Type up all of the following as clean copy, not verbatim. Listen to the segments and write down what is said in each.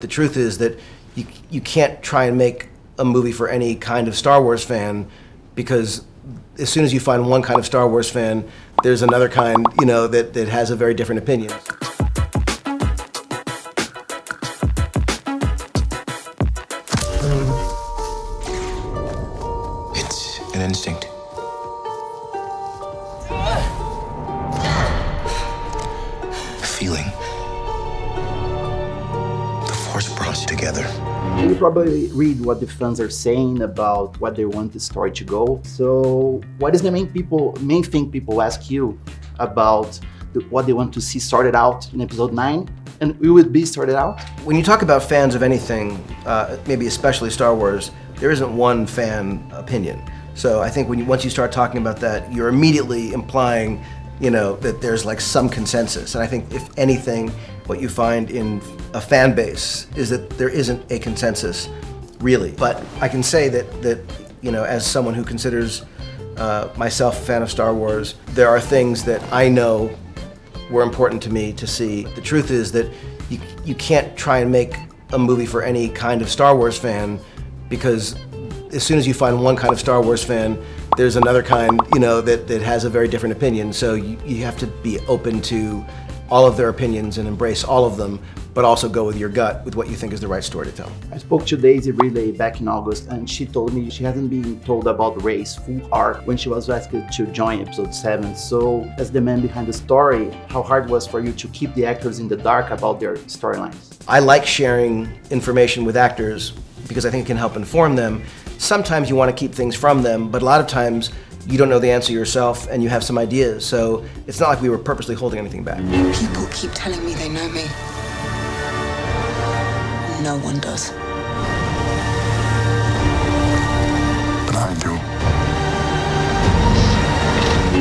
The truth is that you can't try and make a movie for any kind of Star Wars fan, because as soon as you find one kind of Star Wars fan, there's another kind, that has a very different opinion. It's an instinct. A feeling. The Force brought us together. You probably read what the fans are saying about what they want the story to go. So what is the main thing people ask you about what they want to see started out in episode 9? And will it be started out? When you talk about fans of anything, maybe especially Star Wars, there isn't one fan opinion. So I think once you start talking about that, you're immediately implying, that there's like some consensus. And I think if anything, what you find in a fan base is that there isn't a consensus, really. But I can say that as someone who considers myself a fan of Star Wars, there are things that I know were important to me to see. The truth is that you can't try and make a movie for any kind of Star Wars fan, because as soon as you find one kind of Star Wars fan, there's another kind, that has a very different opinion. So you have to be open to all of their opinions and embrace all of them, but also go with your gut with what you think is the right story to tell. I spoke to Daisy Ridley back in August, and she told me she hasn't been told about Rey's full arc when she was asked to join Episode 7. So, as the man behind the story, how hard it was for you to keep the actors in the dark about their storylines? I like sharing information with actors because I think it can help inform them. Sometimes you want to keep things from them, but a lot of times you don't know the answer yourself and you have some ideas. So it's not like we were purposely holding anything back. People keep telling me they know me. No one does. But I do.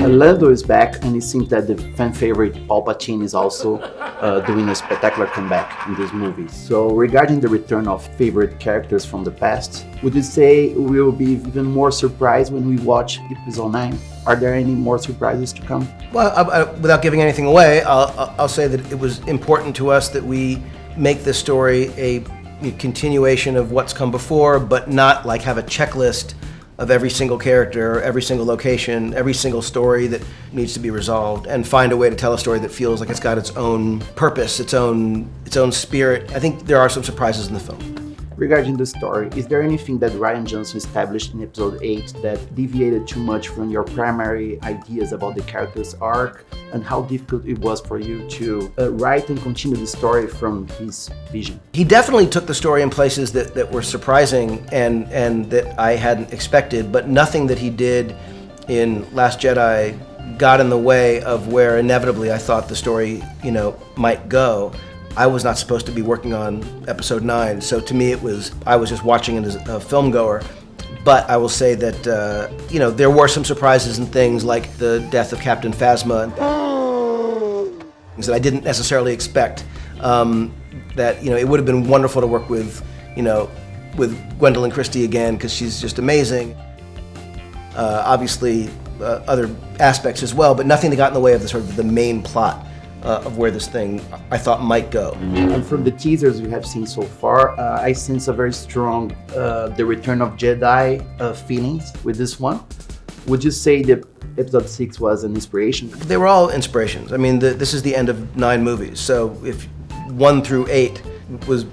Lando is back, and it seems that the fan favorite Palpatine is also doing a spectacular comeback in this movie. So regarding the return of favorite characters from the past, would you say we will be even more surprised when we watch Episode 9? Are there any more surprises to come? Well, without giving anything away, I'll say that it was important to us that we make this story a continuation of what's come before, but not like have a checklist of every single character, every single location, every single story that needs to be resolved, and find a way to tell a story that feels like it's got its own purpose, its own spirit. I think there are some surprises in the film. Regarding the story, is there anything that Rian Johnson established in Episode 8 that deviated too much from your primary ideas about the character's arc, and how difficult it was for you to write and continue the story from his vision? He definitely took the story in places that were surprising and that I hadn't expected, but nothing that he did in Last Jedi got in the way of where inevitably I thought the story, might go. I was not supposed to be working on Episode 9, so to me I was just watching it as a film goer. But I will say that, there were some surprises and things like the death of Captain Phasma and things that I didn't necessarily expect. That, it would have been wonderful to work with Gwendolyn Christie again, because she's just amazing. Obviously, other aspects as well, but nothing that got in the way of the main plot of where this thing I thought might go. And from the teasers we have seen so far, I sense a very strong the Return of Jedi feelings with this one. Would you say that Episode 6 was an inspiration? They were all inspirations. I mean, this is the end of 9 movies, so if 1 through 8 was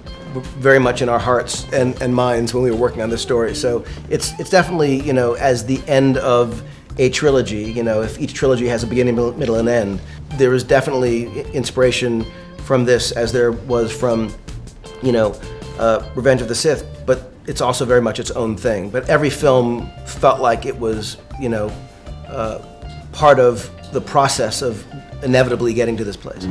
very much in our hearts and minds when we were working on this story. So it's definitely, as the end of a trilogy, if each trilogy has a beginning, middle, and end, there is definitely inspiration from this, as there was from, Revenge of the Sith, but it's also very much its own thing. But every film felt like it was, part of the process of inevitably getting to this place.